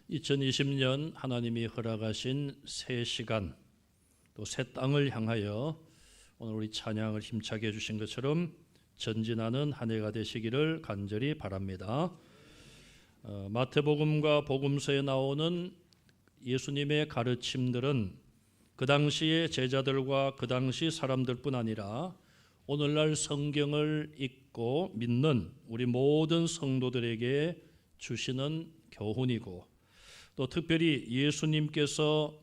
2020년 하나님이 허락하신 새 시간, 또 새 땅을 향하여 오늘 우리 찬양을 힘차게 해주신 것처럼 전진하는 한 해가 되시기를 간절히 바랍니다. 마태복음과 복음서에 나오는 예수님의 가르침들은 그 당시의 제자들과 그 당시 사람들뿐 아니라 오늘날 성경을 읽고 믿는 우리 모든 성도들에게 주시는 교훈이고, 또 특별히 예수님께서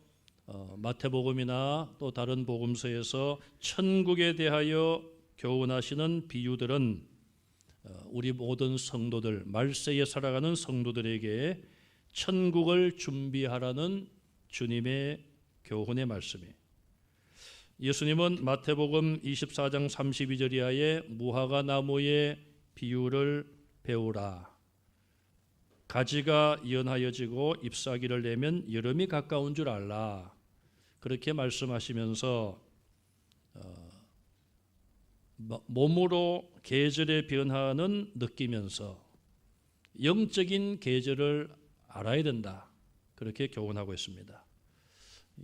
마태복음이나 또 다른 복음서에서 천국에 대하여 교훈하시는 비유들은 우리 모든 성도들, 말세에 살아가는 성도들에게 천국을 준비하라는 주님의 교훈의 말씀이에요. 예수님은 마태복음 24장 32절 이하에 무화과 나무의 비유를 배우라. 가지가 연하여지고 잎사귀를 내면 여름이 가까운 줄 알라. 그렇게 말씀하시면서 몸으로 계절의 변화는 느끼면서 영적인 계절을 알아야 된다. 그렇게 교훈하고 있습니다.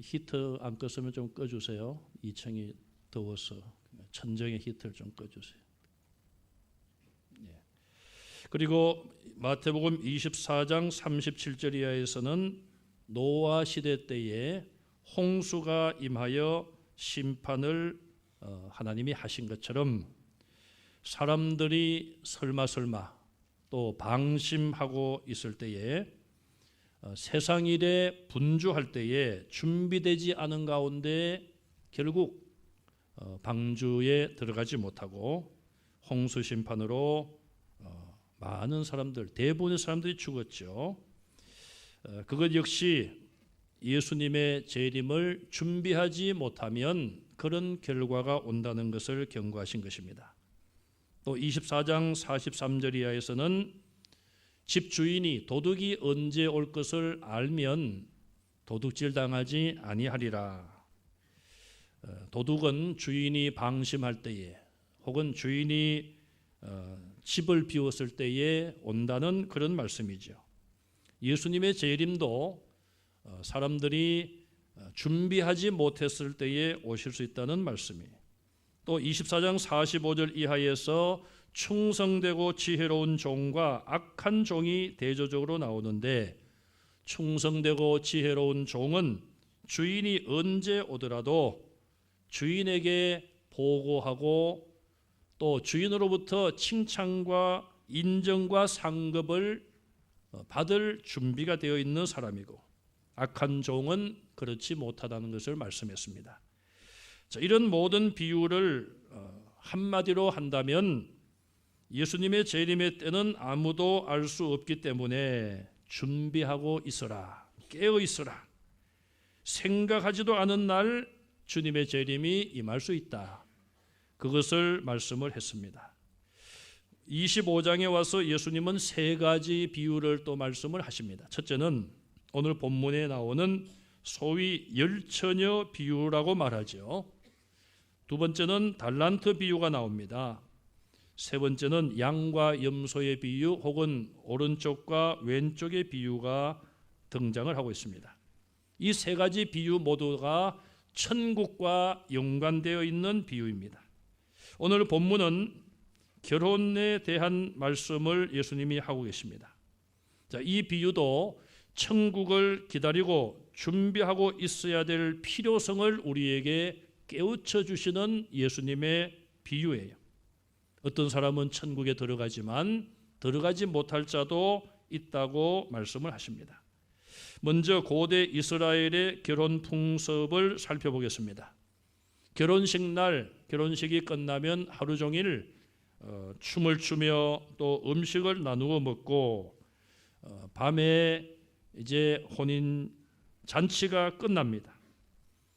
히터 안 껐으면 좀 꺼주세요. 2층이 더워서 천정의 히터를 좀 꺼주세요. 그리고 마태복음 24장 37절 이하에서는 노아 시대 때에 홍수가 임하여 심판을 하나님이 하신 것처럼 사람들이 설마 또 방심하고 있을 때에 세상 일에 분주할 때에 준비되지 않은 가운데 결국 방주에 들어가지 못하고 홍수 심판으로 많은 사람들, 대부분의 사람들이 죽었죠. 그것 역시 예수님의 재림을 준비하지 못하면 그런 결과가 온다는 것을 경고하신 것입니다. 또 24장 43절 이하에서는 집 주인이 도둑이 언제 올 것을 알면 도둑질 당하지 아니하리라. 도둑은 주인이 방심할 때에 혹은 주인이 집을 비웠을 때에 온다는 그런 말씀이죠. 예수님의 재림도 사람들이 준비하지 못했을 때에 오실 수 있다는 말씀이에요. 또 24장 45절 이하에서 충성되고 지혜로운 종과 악한 종이 대조적으로 나오는데, 충성되고 지혜로운 종은 주인이 언제 오더라도 주인에게 보고하고 또 주인으로부터 칭찬과 인정과 상급을 받을 준비가 되어 있는 사람이고, 악한 종은 그렇지 못하다는 것을 말씀했습니다. 자, 이런 모든 비유를 한마디로 한다면 예수님의 재림의 때는 아무도 알 수 없기 때문에 준비하고 있어라, 깨어 있어라. 생각하지도 않은 날 주님의 재림이 임할 수 있다. 그것을 말씀을 했습니다. 25장에 와서 예수님은 세 가지 비유를 또 말씀을 하십니다. 첫째는 오늘 본문에 나오는 소위 열처녀 비유라고 말하죠. 두 번째는 달란트 비유가 나옵니다. 세 번째는 양과 염소의 비유 혹은 오른쪽과 왼쪽의 비유가 등장을 하고 있습니다. 이 세 가지 비유 모두가 천국과 연관되어 있는 비유입니다. 오늘 본문은 결혼에 대한 말씀을 예수님이 하고 계십니다. 자, 이 비유도 천국을 기다리고 준비하고 있어야 될 필요성을 우리에게 깨우쳐 주시는 예수님의 비유예요. 어떤 사람은 천국에 들어가지만 들어가지 못할 자도 있다고 말씀을 하십니다. 먼저 고대 이스라엘의 결혼 풍습을 살펴보겠습니다. 결혼식 날, 결혼식이 끝나면 하루 종일 춤을 추며 또 음식을 나누어 먹고 밤에 이제 혼인 잔치가 끝납니다.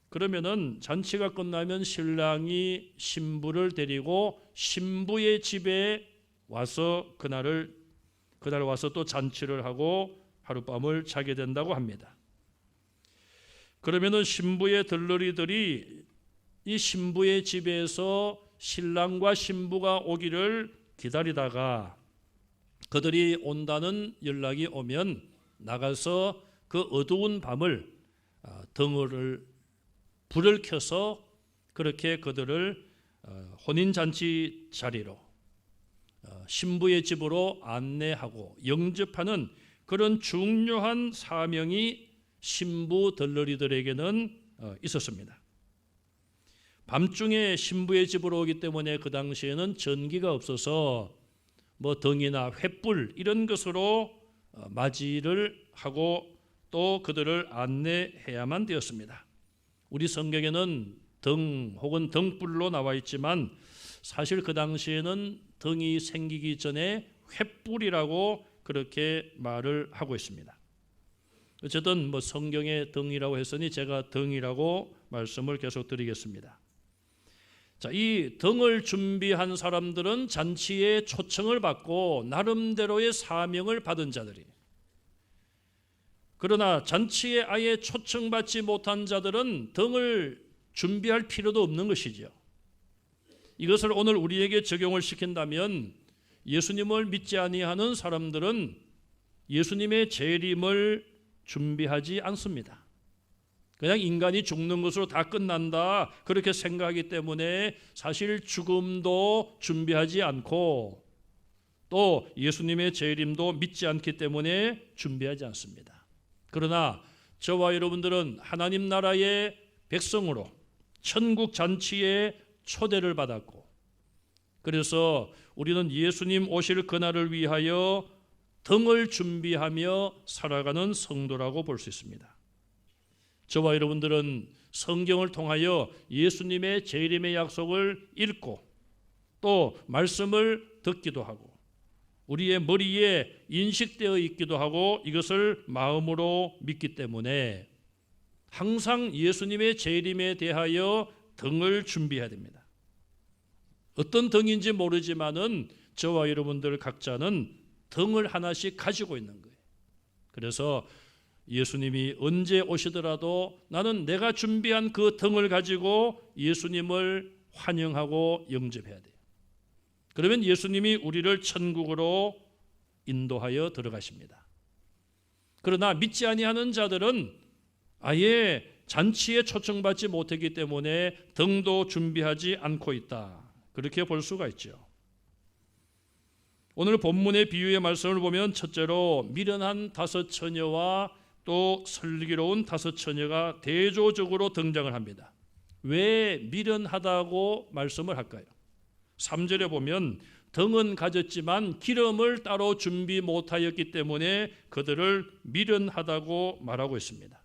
그러면은 잔치가 끝나면 신랑이 신부를 데리고 신부의 집에 와서 그날 와서 또 잔치를 하고 하룻밤을 자게 된다고 합니다. 그러면은 신부의 들러리들이 이 신부의 집에서 신랑과 신부가 오기를 기다리다가 그들이 온다는 연락이 오면 나가서 그 어두운 밤을 등을 불을 켜서 그렇게 그들을 혼인잔치 자리로 신부의 집으로 안내하고 영접하는 그런 중요한 사명이 신부 들러리들에게는 있었습니다. 밤중에 신부의 집으로 오기 때문에 그 당시에는 전기가 없어서 뭐 등이나 횃불 이런 것으로 맞이를 하고 또 그들을 안내해야만 되었습니다. 우리 성경에는 등 혹은 등불로 나와 있지만 사실 그 당시에는 등이 생기기 전에 횃불이라고 그렇게 말을 하고 있습니다. 어쨌든 뭐 성경에 등이라고 했으니 제가 등이라고 말씀을 계속 드리겠습니다. 자, 이 등을 준비한 사람들은 잔치에 초청을 받고 나름대로의 사명을 받은 자들이, 그러나 잔치에 아예 초청받지 못한 자들은 등을 준비할 필요도 없는 것이죠. 이것을 오늘 우리에게 적용을 시킨다면 예수님을 믿지 아니하는 사람들은 예수님의 재림을 준비하지 않습니다. 그냥 인간이 죽는 것으로 다 끝난다 그렇게 생각하기 때문에 사실 죽음도 준비하지 않고 또 예수님의 재림도 믿지 않기 때문에 준비하지 않습니다. 그러나 저와 여러분들은 하나님 나라의 백성으로 천국 잔치에 초대를 받았고, 그래서 우리는 예수님 오실 그날을 위하여 등을 준비하며 살아가는 성도라고 볼 수 있습니다. 저와 여러분들은 성경을 통하여 예수님의 재림의 약속을 읽고 또 말씀을 듣기도 하고 우리의 머리에 인식되어 있기도 하고 이것을 마음으로 믿기 때문에 항상 예수님의 재림에 대하여 등을 준비해야 됩니다. 어떤 등인지 모르지만은 저와 여러분들 각자는 등을 하나씩 가지고 있는 거예요. 그래서 예수님이 언제 오시더라도 나는 내가 준비한 그 등을 가지고 예수님을 환영하고 영접해야 돼요. 그러면 예수님이 우리를 천국으로 인도하여 들어가십니다. 그러나 믿지 아니하는 자들은 아예 잔치에 초청받지 못했기 때문에 등도 준비하지 않고 있다. 그렇게 볼 수가 있죠. 오늘 본문의 비유의 말씀을 보면 첫째로 미련한 5 처녀와 또 슬기로운 5 처녀가 대조적으로 등장을 합니다. 왜 미련하다고 말씀을 할까요? 3절에 보면 등은 가졌지만 기름을 따로 준비 못하였기 때문에 그들을 미련하다고 말하고 있습니다.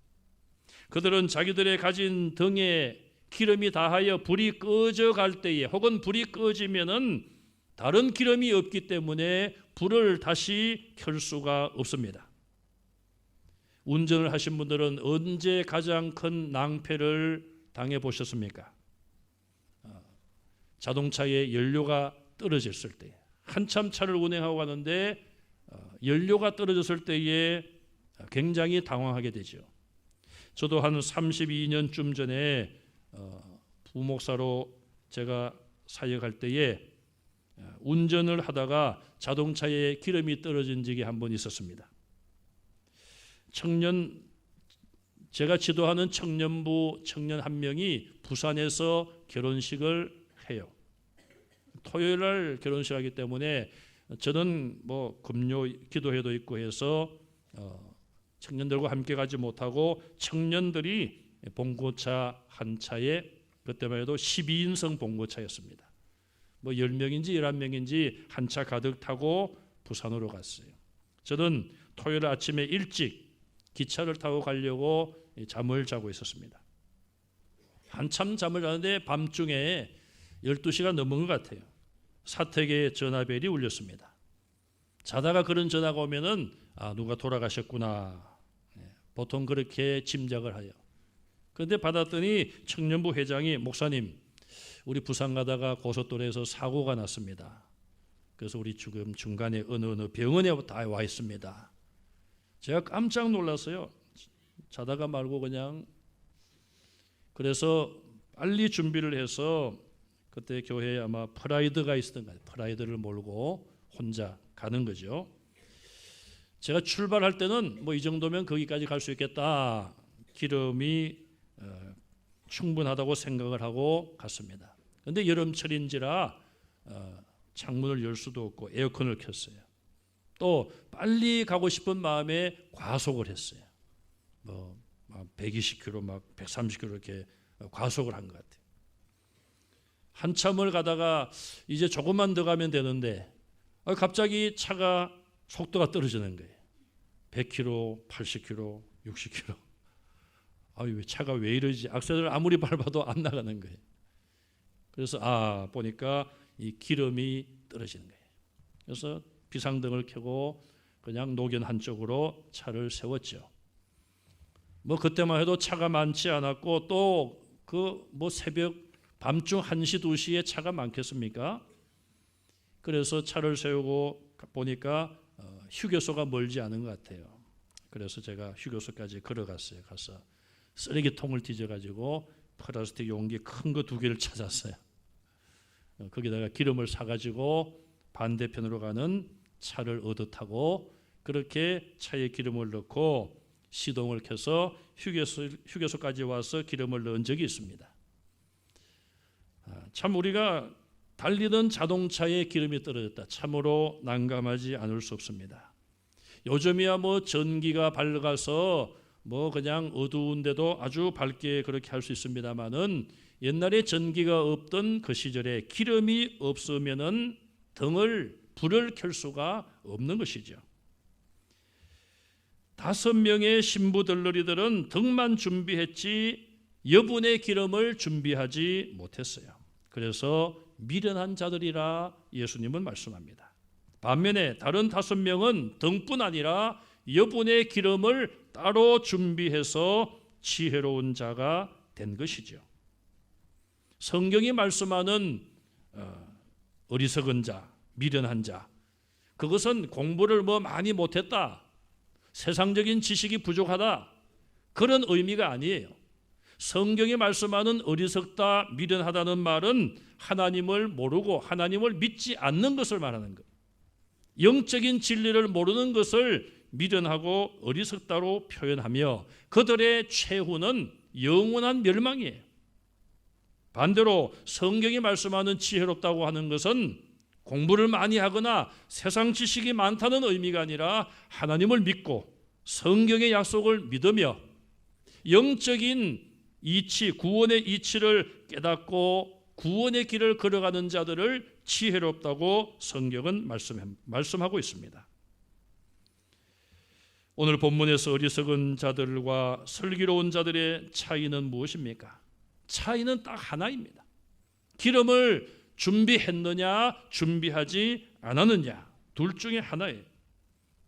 그들은 자기들의 가진 등에 기름이 다하여 불이 꺼져 갈 때에 혹은 불이 꺼지면은 다른 기름이 없기 때문에 불을 다시 켤 수가 없습니다. 운전을 하신 분들은 언제 가장 큰 낭패를 당해 보셨습니까? 자동차에 연료가 떨어졌을 때, 한참 차를 운행하고 가는데 연료가 떨어졌을 때에 굉장히 당황하게 되죠. 저도 한 32년쯤 전에 부목사로 제가 사역할 때에 운전을 하다가 자동차에 기름이 떨어진 적이 한 번 있었습니다. 제가 지도하는 청년부 청년 한 명이 부산에서 결혼식을 해요. 토요일 날 결혼식 하기 때문에 저는 뭐 금요 기도회도 있고 해서 청년들과 함께 가지 못하고 청년들이 봉고차 한 차에, 그때만 해도 12인승 봉고차였습니다. 뭐 10명인지 11명인지 한 차 가득 타고 부산으로 갔어요. 저는 토요일 아침에 일찍 기차를 타고 가려고 잠을 자고 있었습니다. 한참 잠을 자는데 밤중에 12시가 넘은 것 같아요. 사택에 전화벨이 울렸습니다. 자다가 그런 전화가 오면은 누가 돌아가셨구나. 보통 그렇게 짐작을 해요. 그런데 받았더니 청년부 회장이 목사님, 우리 부산 가다가 고속도로에서 사고가 났습니다. 그래서 우리 지금 중간에 어느 병원에 다 와 있습니다. 제가 깜짝 놀랐어요. 자다가 말고 그냥. 그래서 빨리 준비를 해서 그때 교회에 아마 프라이드가 있었던 것 같아요. 프라이드를 몰고 혼자 가는 거죠. 제가 출발할 때는 뭐 이 정도면 거기까지 갈 수 있겠다. 기름이 충분하다고 생각을 하고 갔습니다. 그런데 여름철인지라 창문을 열 수도 없고 에어컨을 켰어요. 또 빨리 가고 싶은 마음에 과속을 했어요. 뭐 120km, 막 130km 이렇게 과속을 한 것 같아요. 한참을 가다가 이제 조금만 더 가면 되는데 갑자기 차가 속도가 떨어지는 거예요. 100km, 80km, 60km. 차가 왜 이러지? 악셀을 아무리 밟아도 안 나가는 거예요. 그래서 보니까 이 기름이 떨어지는 거예요. 그래서 비상등을 켜고 그냥 노견 한쪽으로 차를 세웠죠. 뭐 그때만 해도 차가 많지 않았고 또 새벽 밤중 1시, 2시에 차가 많겠습니까? 그래서 차를 세우고 보니까 휴게소가 멀지 않은 것 같아요. 그래서 제가 휴게소까지 걸어갔어요. 가서 쓰레기통을 뒤져가지고 플라스틱 용기 큰 거 2개를 찾았어요. 거기다가 기름을 사가지고 반대편으로 가는 차를 얻어 타고 그렇게 차에 기름을 넣고 시동을 켜서 휴게소까지 와서 기름을 넣은 적이 있습니다. 참 우리가 달리던 자동차에 기름이 떨어졌다. 참으로 난감하지 않을 수 없습니다. 요즘이야 뭐 전기가 밝아서 뭐 그냥 어두운데도 아주 밝게 그렇게 할 수 있습니다만은 옛날에 전기가 없던 그 시절에 기름이 없으면은 불을 켤 수가 없는 것이죠. 5명의 신부 들러리들은 등만 준비했지 여분의 기름을 준비하지 못했어요. 그래서 미련한 자들이라 예수님은 말씀합니다. 반면에 다른 5명은 등뿐 아니라 여분의 기름을 따로 준비해서 지혜로운 자가 된 것이죠. 성경이 말씀하는 어리석은 자, 미련한 자, 그것은 공부를 많이 못했다, 세상적인 지식이 부족하다, 그런 의미가 아니에요. 성경이 말씀하는 어리석다, 미련하다는 말은 하나님을 모르고 하나님을 믿지 않는 것을 말하는 거예요. 영적인 진리를 모르는 것을 미련하고 어리석다로 표현하며 그들의 최후는 영원한 멸망이에요. 반대로 성경이 말씀하는 지혜롭다고 하는 것은 공부를 많이 하거나 세상 지식이 많다는 의미가 아니라 하나님을 믿고 성경의 약속을 믿으며 영적인 이치, 구원의 이치를 깨닫고 구원의 길을 걸어가는 자들을 지혜롭다고 성경은 말씀하고 있습니다. 오늘 본문에서 어리석은 자들과 슬기로운 자들의 차이는 무엇입니까? 차이는 딱 하나입니다. 기름을 준비했느냐, 준비하지 않았느냐, 둘 중에 하나예요.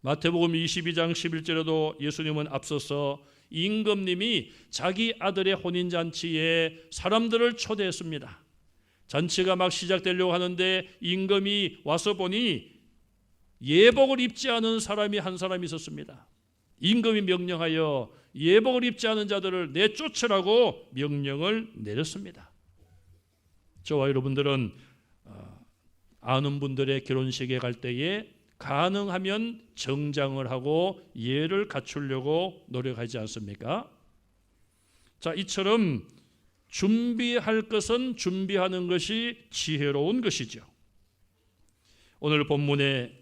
마태복음 22장 11절에도 예수님은 앞서서 임금님이 자기 아들의 혼인잔치에 사람들을 초대했습니다. 잔치가 막 시작되려고 하는데 임금이 와서 보니 예복을 입지 않은 사람이 한 사람이 있었습니다. 임금이 명령하여 예복을 입지 않은 자들을 내쫓으라고 명령을 내렸습니다. 저와 여러분들은 아는 분들의 결혼식에 갈 때에 가능하면 정장을 하고 예를 갖추려고 노력하지 않습니까? 자, 이처럼 준비할 것은 준비하는 것이 지혜로운 것이죠. 오늘 본문의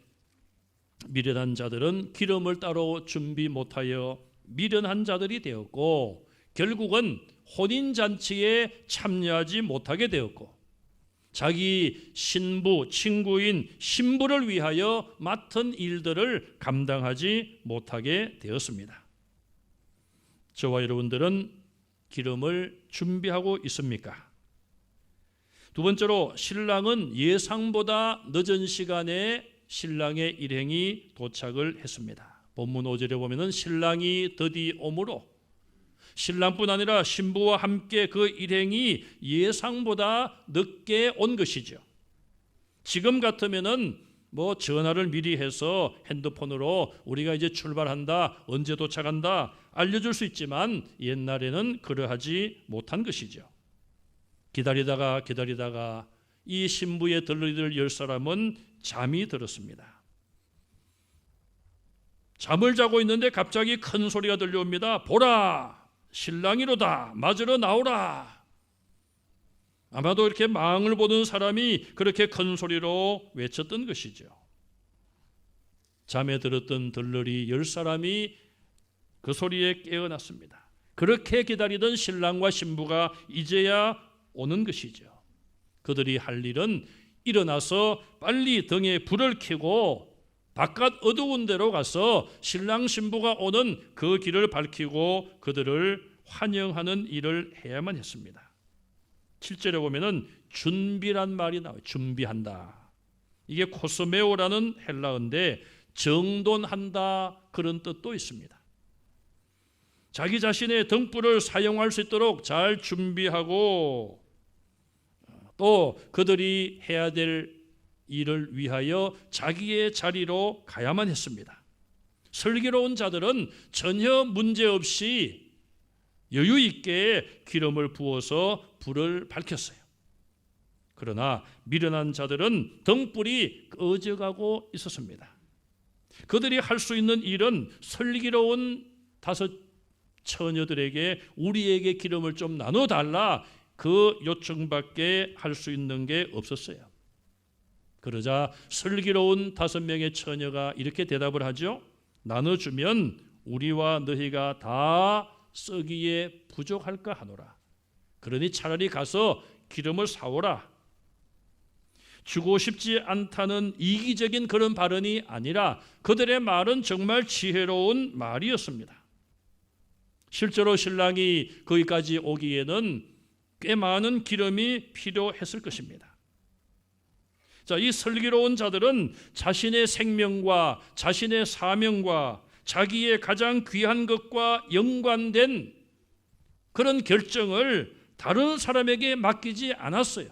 미련한 자들은 기름을 따로 준비 못하여 미련한 자들이 되었고 결국은 혼인잔치에 참여하지 못하게 되었고 자기 신부, 친구인 신부를 위하여 맡은 일들을 감당하지 못하게 되었습니다. 저와 여러분들은 기름을 준비하고 있습니까? 두 번째로 신랑은 예상보다 늦은 시간에 신랑의 일행이 도착을 했습니다. 본문 5절에 보면은 신랑이 더디 오므로 신랑뿐 아니라 신부와 함께 그 일행이 예상보다 늦게 온 것이죠. 지금 같으면은 전화를 미리 해서 핸드폰으로 우리가 이제 출발한다, 언제 도착한다 알려줄 수 있지만 옛날에는 그러하지 못한 것이죠. 기다리다가 이 신부의 들러리를 열 사람은 잠이 들었습니다. 잠을 자고 있는데 갑자기 큰 소리가 들려옵니다. 보라, 신랑이로다. 맞으러 나오라. 아마도 이렇게 망을 보는 사람이 그렇게 큰 소리로 외쳤던 것이죠. 잠에 들었던 들러리 10사람이 그 소리에 깨어났습니다. 그렇게 기다리던 신랑과 신부가 이제야 오는 것이죠. 그들이 할 일은 일어나서 빨리 등에 불을 켜고 바깥 어두운 데로 가서 신랑 신부가 오는 그 길을 밝히고 그들을 환영하는 일을 해야만 했습니다. 7절에 보면은 준비란 말이 나와요. 준비한다. 이게 코스메오라는 헬라어인데 정돈한다 그런 뜻도 있습니다. 자기 자신의 등불을 사용할 수 있도록 잘 준비하고 또 그들이 해야 될 일을 위하여 자기의 자리로 가야만 했습니다. 슬기로운 자들은 전혀 문제없이 여유 있게 기름을 부어서 불을 밝혔어요. 그러나 미련한 자들은 등불이 꺼져가고 있었습니다. 그들이 할 수 있는 일은 슬기로운 5 처녀들에게 우리에게 기름을 좀 나눠달라 그 요청밖에 할 수 있는 게 없었어요. 그러자 슬기로운 5명의 처녀가 이렇게 대답을 하죠. 나눠주면 우리와 너희가 다 썩기에 부족할까 하노라. 그러니 차라리 가서 기름을 사오라. 주고 싶지 않다는 이기적인 그런 발언이 아니라 그들의 말은 정말 지혜로운 말이었습니다. 실제로 신랑이 거기까지 오기에는 꽤 많은 기름이 필요했을 것입니다. 자, 이 슬기로운 자들은 자신의 생명과 자신의 사명과 자기의 가장 귀한 것과 연관된 그런 결정을 다른 사람에게 맡기지 않았어요.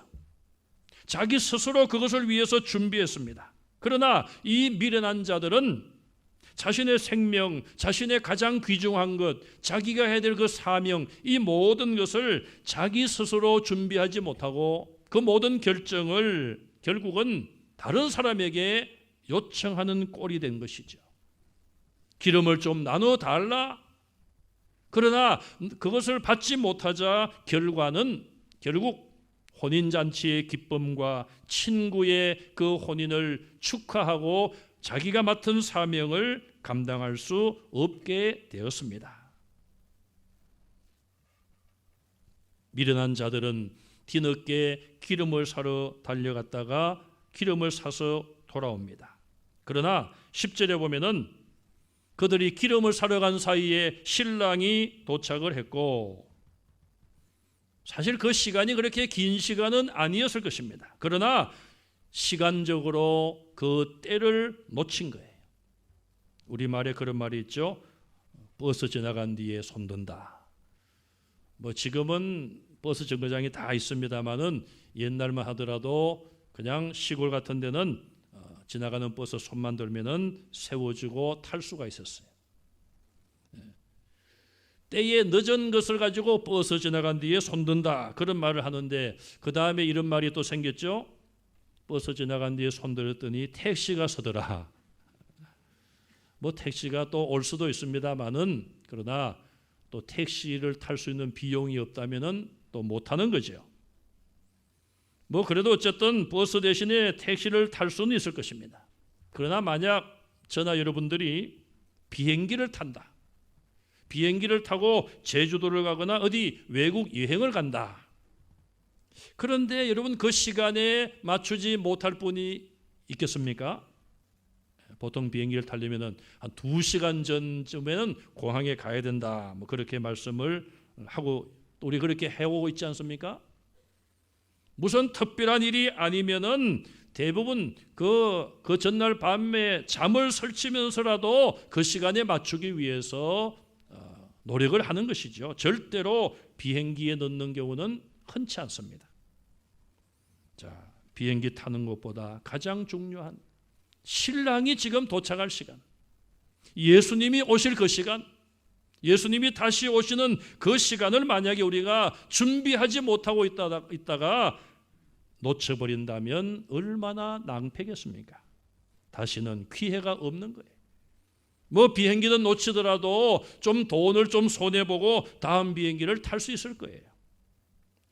자기 스스로 그것을 위해서 준비했습니다. 그러나 이 미련한 자들은 자신의 생명, 자신의 가장 귀중한 것, 자기가 해야 될 그 사명, 이 모든 것을 자기 스스로 준비하지 못하고 그 모든 결정을 결국은 다른 사람에게 요청하는 꼴이 된 것이죠. 기름을 좀 나눠달라. 그러나 그것을 받지 못하자 결국 혼인잔치의 기쁨과 친구의 그 혼인을 축하하고 자기가 맡은 사명을 감당할 수 없게 되었습니다. 미련한 자들은 뒤늦게 기름을 사러 달려갔다가 기름을 사서 돌아옵니다. 그러나 10절에 보면은 그들이 기름을 사러 간 사이에 신랑이 도착을 했고 사실 그 시간이 그렇게 긴 시간은 아니었을 것입니다. 그러나 시간적으로 그 때를 놓친 거예요. 우리말에 그런 말이 있죠. 버스 지나간 뒤에 손든다. 지금은 버스 정거장이 다 있습니다만은 옛날만 하더라도 그냥 시골 같은 데는 지나가는 버스 손만 들면은 세워주고 탈 수가 있었어요. 때에 늦은 것을 가지고 버스 지나간 뒤에 손든다 그런 말을 하는데 그 다음에 이런 말이 또 생겼죠. 버스 지나간 뒤에 손들었더니 택시가 서더라. 택시가 또 올 수도 있습니다만은 그러나 또 택시를 탈 수 있는 비용이 없다면은 또 못 타는 거죠. 그래도 어쨌든 버스 대신에 택시를 탈 수는 있을 것입니다. 그러나 만약 저나 여러분들이 비행기를 탄다. 비행기를 타고 제주도를 가거나 어디 외국 여행을 간다. 그런데 여러분 그 시간에 맞추지 못할 분이 있겠습니까? 보통 비행기를 타려면 한 2시간 전쯤에는 공항에 가야 된다. 그렇게 말씀을 하고 우리 그렇게 해오고 있지 않습니까? 무슨 특별한 일이 아니면은 대부분 그 전날 밤에 잠을 설치면서라도 그 시간에 맞추기 위해서 노력을 하는 것이죠. 절대로 비행기에 넣는 경우는 흔치 않습니다. 자, 비행기 타는 것보다 가장 중요한 신랑이 지금 도착할 시간, 예수님이 오실 그 시간, 예수님이 다시 오시는 그 시간을 만약에 우리가 준비하지 못하고 있다가 놓쳐버린다면 얼마나 낭패겠습니까? 다시는 기회가 없는 거예요. 뭐 비행기는 놓치더라도 좀 돈을 좀 손해보고 다음 비행기를 탈 수 있을 거예요.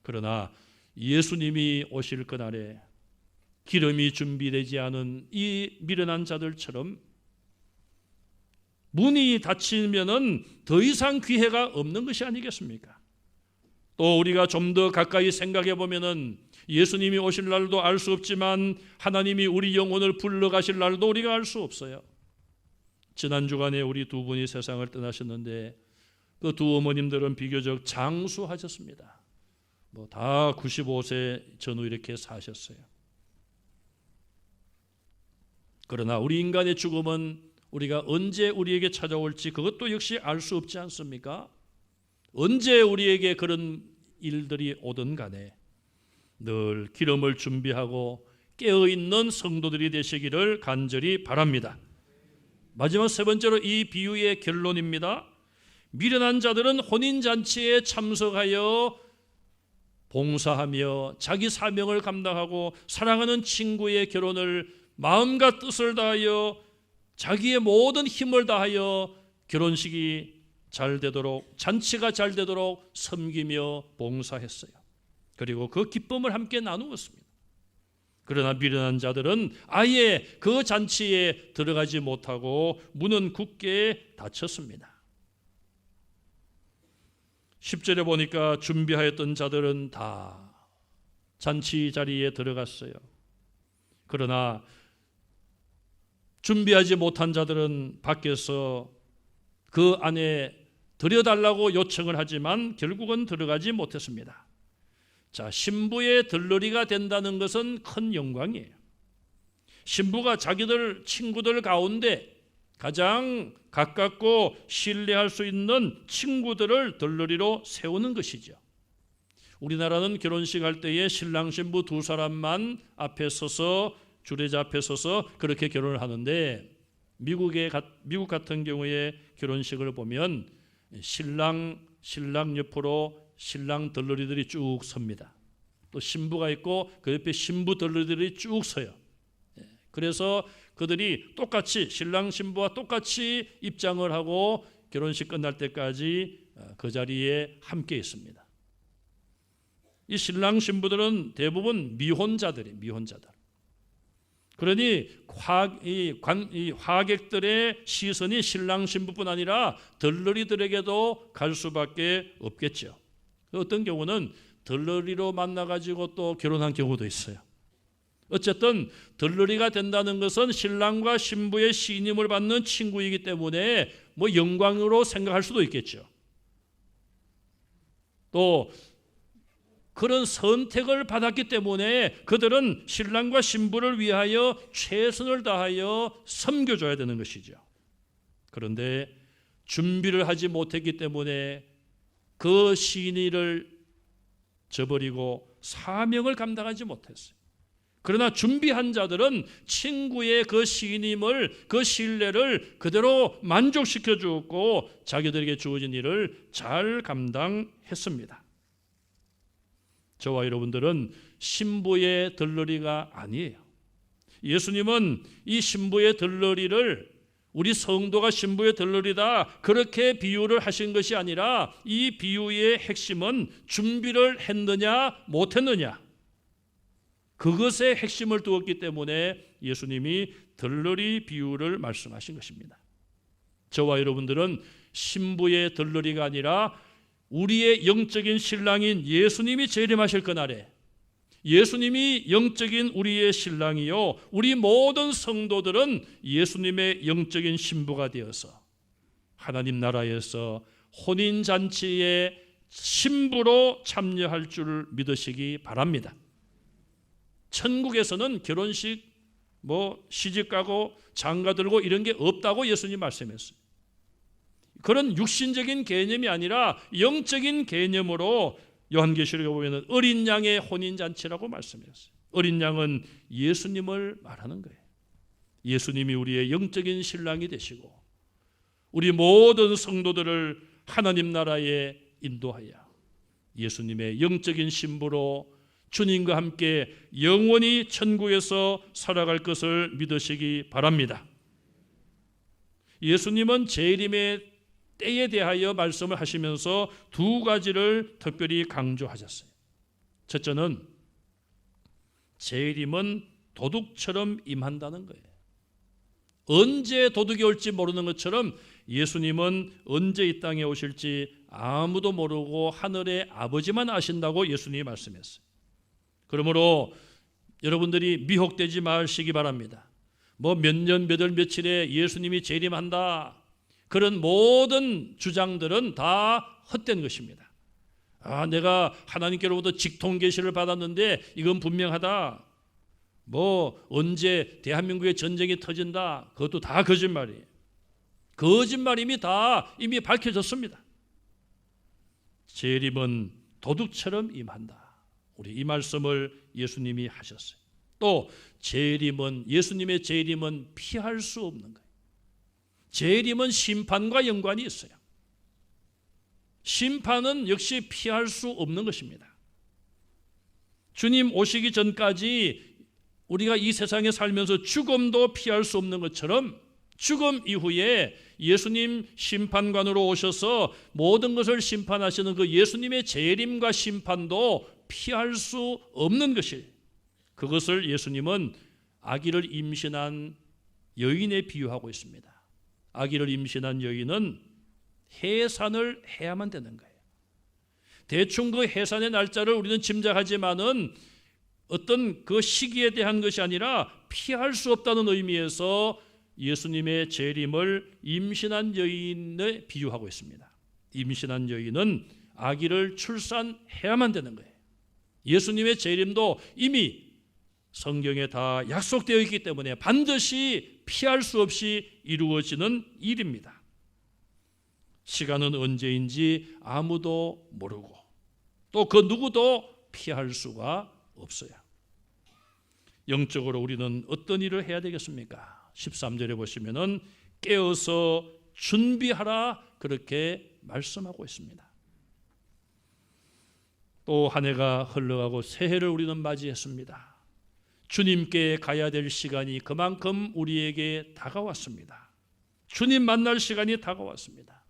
그러나 예수님이 오실 그날에 기름이 준비되지 않은 이 미련한 자들처럼 문이 닫히면은 더 이상 기회가 없는 것이 아니겠습니까? 또 우리가 좀 더 가까이 생각해 보면은 예수님이 오실 날도 알 수 없지만 하나님이 우리 영혼을 불러가실 날도 우리가 알 수 없어요. 지난 주간에 우리 두 분이 세상을 떠나셨는데 그 두 어머님들은 비교적 장수하셨습니다. 뭐 다 95세 전후 이렇게 사셨어요. 그러나 우리 인간의 죽음은 우리가 언제 우리에게 찾아올지 그것도 역시 알 수 없지 않습니까? 언제 우리에게 그런 일들이 오든 간에 늘 기름을 준비하고 깨어있는 성도들이 되시기를 간절히 바랍니다. 마지막 세 번째로 이 비유의 결론입니다. 미련한 자들은 혼인잔치에 참석하여 봉사하며 자기 사명을 감당하고 사랑하는 친구의 결혼을 마음과 뜻을 다하여 자기의 모든 힘을 다하여 결혼식이 잘 되도록, 잔치가 잘 되도록 섬기며 봉사했어요. 그리고 그 기쁨을 함께 나누었습니다. 그러나 미련한 자들은 아예 그 잔치에 들어가지 못하고 문은 굳게 닫혔습니다. 10절에 보니까 준비하였던 자들은 다 잔치 자리에 들어갔어요. 그러나 준비하지 못한 자들은 밖에서 그 안에 들여달라고 요청을 하지만 결국은 들어가지 못했습니다. 자, 신부의 들러리가 된다는 것은 큰 영광이에요. 신부가 자기들 친구들 가운데 가장 가깝고 신뢰할 수 있는 친구들을 들러리로 세우는 것이죠. 우리나라는 결혼식 할 때에 신랑 신부 두 사람만 앞에 서서 주례자 앞에 서서 그렇게 결혼을 하는데 미국 같은 경우에 결혼식을 보면 신랑 옆으로 신랑 들러리들이 쭉 섭니다. 또 신부가 있고 그 옆에 신부 들러리들이 쭉 서요. 그래서 그들이 똑같이 신랑 신부와 똑같이 입장을 하고 결혼식 끝날 때까지 그 자리에 함께 있습니다. 이 신랑 신부들은 대부분 미혼자들이에요. 미혼자들. 그러니 이 화객들의 시선이 신랑 신부뿐 아니라 들러리들에게도 갈 수밖에 없겠죠. 어떤 경우는 들러리로 만나가지고 또 결혼한 경우도 있어요. 어쨌든 들러리가 된다는 것은 신랑과 신부의 신임을 받는 친구이기 때문에 뭐 영광으로 생각할 수도 있겠죠. 또 그런 선택을 받았기 때문에 그들은 신랑과 신부를 위하여 최선을 다하여 섬겨줘야 되는 것이죠. 그런데 준비를 하지 못했기 때문에 그 신의를 저버리고 사명을 감당하지 못했어요. 그러나 준비한 자들은 친구의 그 신임을, 그 신뢰를 그대로 만족시켜 주었고 자기들에게 주어진 일을 잘 감당했습니다. 저와 여러분들은 신부의 들러리가 아니에요. 예수님은 이 신부의 들러리를 우리 성도가 신부의 들러리다 그렇게 비유를 하신 것이 아니라 이 비유의 핵심은 준비를 했느냐 못했느냐 그것에 핵심을 두었기 때문에 예수님이 들러리 비유를 말씀하신 것입니다. 저와 여러분들은 신부의 들러리가 아니라 우리의 영적인 신랑인 예수님이 재림하실 그날에 예수님이 영적인 우리의 신랑이요 우리 모든 성도들은 예수님의 영적인 신부가 되어서 하나님 나라에서 혼인잔치의 신부로 참여할 줄 믿으시기 바랍니다. 천국에서는 결혼식 시집가고 장가들고 이런 게 없다고 예수님 말씀했어요. 그런 육신적인 개념이 아니라 영적인 개념으로 요한계시록에 보면 어린 양의 혼인잔치라고 말씀했어요. 어린 양은 예수님을 말하는 거예요. 예수님이 우리의 영적인 신랑이 되시고 우리 모든 성도들을 하나님 나라에 인도하여 예수님의 영적인 신부로 주님과 함께 영원히 천국에서 살아갈 것을 믿으시기 바랍니다. 예수님은 재림의 때에 대하여 말씀을 하시면서 두 가지를 특별히 강조하셨어요. 첫째는 재림은 도둑처럼 임한다는 거예요. 언제 도둑이 올지 모르는 것처럼 예수님은 언제 이 땅에 오실지 아무도 모르고 하늘의 아버지만 아신다고 예수님이 말씀했어요. 그러므로 여러분들이 미혹되지 마시기 바랍니다. 뭐 몇 년 몇 월 며칠에 예수님이 재림한다, 그런 모든 주장들은 다 헛된 것입니다. 내가 하나님께로부터 직통 계시를 받았는데 이건 분명하다, 뭐 언제 대한민국에 전쟁이 터진다, 그것도 다 거짓말이에요. 거짓말임이 다 이미 밝혀졌습니다. 재림은 도둑처럼 임한다. 우리 이 말씀을 예수님이 하셨어요. 또 재림은, 예수님의 재림은 피할 수 없는 거예요. 재림은 심판과 연관이 있어요. 심판은 역시 피할 수 없는 것입니다. 주님 오시기 전까지 우리가 이 세상에 살면서 죽음도 피할 수 없는 것처럼 죽음 이후에 예수님 심판관으로 오셔서 모든 것을 심판하시는 그 예수님의 재림과 심판도 피할 수 없는 것이에요. 그것을 예수님은 아기를 임신한 여인에 비유하고 있습니다. 아기를 임신한 여인은 해산을 해야만 되는 거예요. 대충 그 해산의 날짜를 우리는 짐작하지만은 어떤 그 시기에 대한 것이 아니라 피할 수 없다는 의미에서 예수님의 재림을 임신한 여인에 비유하고 있습니다. 임신한 여인은 아기를 출산해야만 되는 거예요. 예수님의 재림도 이미 성경에 다 약속되어 있기 때문에 반드시 피할 수 없이 이루어지는 일입니다. 시간은 언제인지 아무도 모르고 또 그 누구도 피할 수가 없어요. 영적으로 우리는 어떤 일을 해야 되겠습니까? 13절에 보시면은 깨어서 준비하라, 그렇게 말씀하고 있습니다. 또 한 해가 흘러가고 새해를 우리는 맞이했습니다. 주님께 가야 될 시간이 그만큼 우리에게 다가왔습니다. 주님 만날 시간이 다가왔습니다.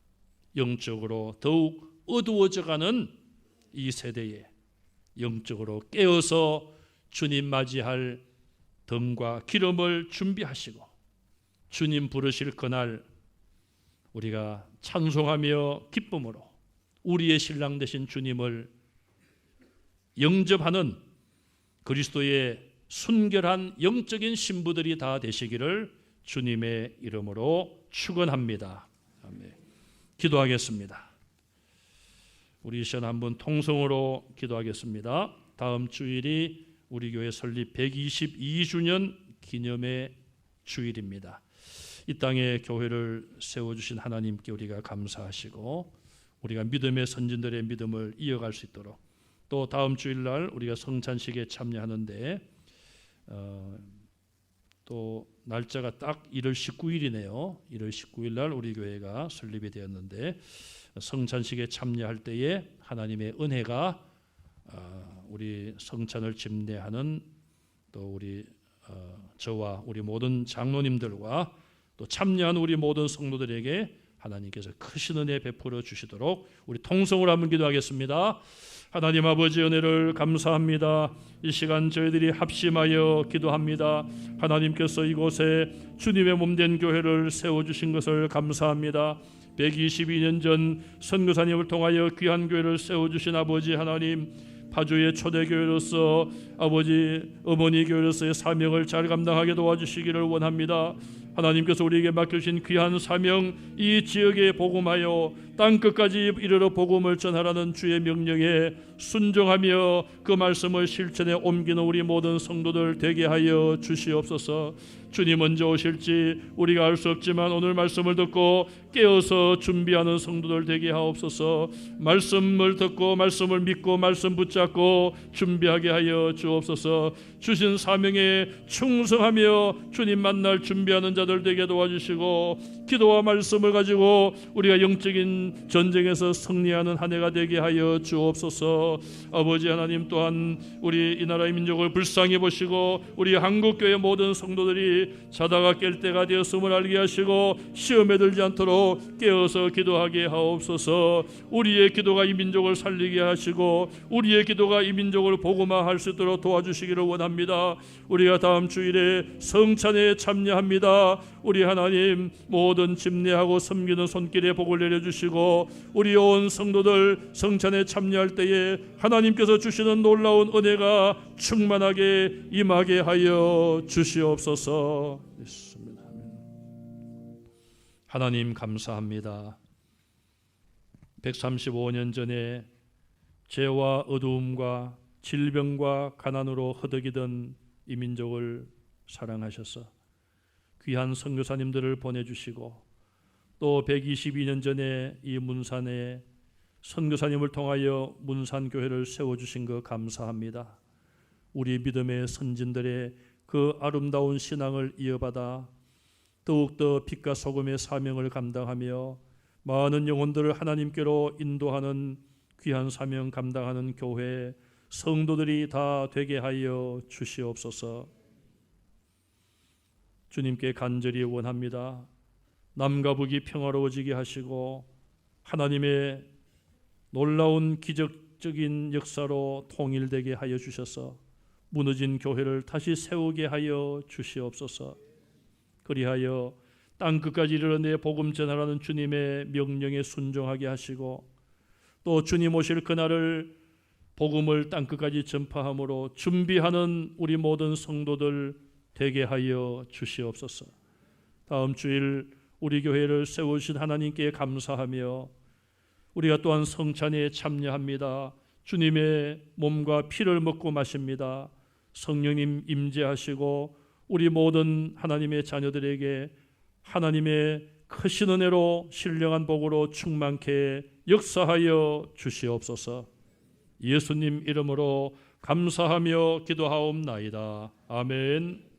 영적으로 더욱 어두워져가는 이 세대에 영적으로 깨어서 주님 맞이할 등과 기름을 준비하시고 주님 부르실 그날 우리가 찬송하며 기쁨으로 우리의 신랑 되신 주님을 영접하는 그리스도의 순결한 영적인 신부들이 다 되시기를 주님의 이름으로 축원합니다. 아멘. 기도하겠습니다. 우리 이 시간 한번 통성으로 기도하겠습니다. 다음 주일이 우리 교회 설립 122주년 기념의 주일입니다. 이 땅에 교회를 세워주신 하나님께 우리가 감사하시고 우리가 믿음의 선진들의 믿음을 이어갈 수 있도록, 또 다음 주일날 우리가 성찬식에 참여하는데 또 날짜가 딱 1월 19일이네요. 1월 19일 날 우리 교회가 설립이 되었는데 성찬식에 참여할 때에 하나님의 은혜가 우리 성찬을 집례하는 또 우리 저와 우리 모든 장로님들과 또 참여한 우리 모든 성도들에게 하나님께서 크신 은혜 베풀어 주시도록 우리 통성으로 한번 기도하겠습니다. 하나님 아버지, 은혜를 감사합니다. 이 시간 저희들이 합심하여 기도합니다. 하나님께서 이곳에 주님의 몸된 교회를 세워주신 것을 감사합니다. 122년 전 선교사님을 통하여 귀한 교회를 세워주신 아버지 하나님, 파주의 초대교회로서 아버지 어머니 교회로서의 사명을 잘 감당하게 도와주시기를 원합니다. 하나님께서 우리에게 맡겨주신 귀한 사명, 이 지역에 복음하여 땅끝까지 이르러 복음을 전하라는 주의 명령에 순종하며 그 말씀을 실천에 옮기는 우리 모든 성도들 되게 하여 주시옵소서. 주님 언제 오실지 우리가 알 수 없지만 오늘 말씀을 듣고 깨어서 준비하는 성도들 되게 하옵소서. 말씀을 듣고 말씀을 믿고 말씀 붙잡고 준비하게 하여 주옵소서. 주신 사명에 충성하며 주님 만날 준비하는 자들 되게 도와주시고, 기도와 말씀을 가지고 우리가 영적인 또한 전쟁에서 승리하는 한 해가 되게 하여 주옵소서. 아버지 하나님, 또한 우리 이 나라의 민족을 불쌍히 보시고 우리 한국교회 모든 성도들이 자다가 깰 때가 되었음을 알게 하시고 시험에 들지 않도록 깨어서 기도하게 하옵소서. 우리의 기도가 이 민족을 살리게 하시고 우리의 기도가 이 민족을 복음화할 수 있도록 도와주시기를 원합니다. 우리가 다음 주일에 성찬에 참여합니다. 우리 하나님, 모든 집례하고 섬기는 손길에 복을 내려주시고 우리 온 성도들 성찬에 참여할 때에 하나님께서 주시는 놀라운 은혜가 충만하게 임하게 하여 주시옵소서. 하나님 감사합니다. 135년 전에 죄와 어두움과 질병과 가난으로 허덕이던 이 민족을 사랑하셔서 귀한 선교사님들을 보내주시고 또 122년 전에 이 문산에 선교사님을 통하여 문산교회를 세워주신 것 감사합니다. 우리 믿음의 선진들의 그 아름다운 신앙을 이어받아 더욱더 빛과 소금의 사명을 감당하며 많은 영혼들을 하나님께로 인도하는 귀한 사명 감당하는 교회 성도들이 다 되게 하여 주시옵소서. 주님께 간절히 원합니다. 남과 북이 평화로워지게 하시고 하나님의 놀라운 기적적인 역사로 통일되게 하여 주셔서 무너진 교회를 다시 세우게 하여 주시옵소서. 그리하여 땅 끝까지 이르러 복음 전하라는 주님의 명령에 순종하게 하시고 또 주님 오실 그날을 복음을 땅 끝까지 전파함으로 준비하는 우리 모든 성도들 되게 하여 주시옵소서. 다음 주일 우리 교회를 세우신 하나님께 감사하며 우리가 또한 성찬에 참여합니다. 주님의 몸과 피를 먹고 마십니다. 성령님 임재하시고 우리 모든 하나님의 자녀들에게 하나님의 크신 은혜로 신령한 복으로 충만케 역사하여 주시옵소서. 예수님 이름으로 감사하며 기도하옵나이다. 아멘.